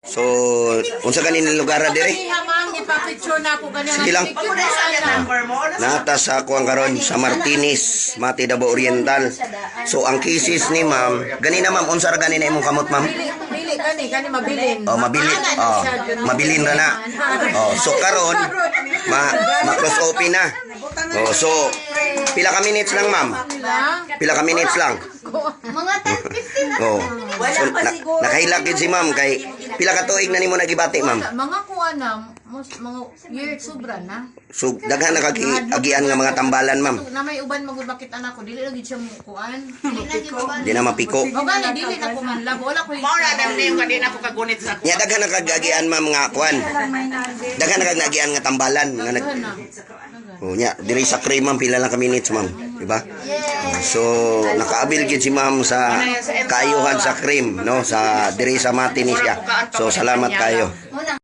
So, unsa ganin lugar dire? Ma'am, ipapicture na ako ganyan. Sige lang. Nata sa kuang karon sa Martinez, Mati Davao Oriental. So ang kisis ni ma'am, ganina ma'am unsa ra ganina imong kamot ma'am? Bili gani mabilin. Oh, mabilin. Oh, mabilin ra na. Oh, so karon ma-cross open na. Oh, so pila ka minutes lang ma'am? Pila ka minutes lang? Mga 10-15 Oh. So, nakahilak gid si ma'am kay pila ka tuig na nimo nagibati ma'am? Mga kuha na, mga year sobra na. So daghan na kag-agian nga mga tambalan ma'am. Na may uban magud makit anak ko, dili lagi siya mo kuan. Di na mapiko. O gani dili na ko man labo, wala ko. Mao na dam name kanina ko kagunit sa Nya daghan na kag-agian ma'am nga kuan. Daghan na kag-agian nga tambalan nga nag Oh nya diri sa cream ma'am pila lang ka minutes ma'am, di ba? So nakaabil gid si ma'am sa kaayuhan sa cream no sa diri sa Martinez siya. So salamat kayo.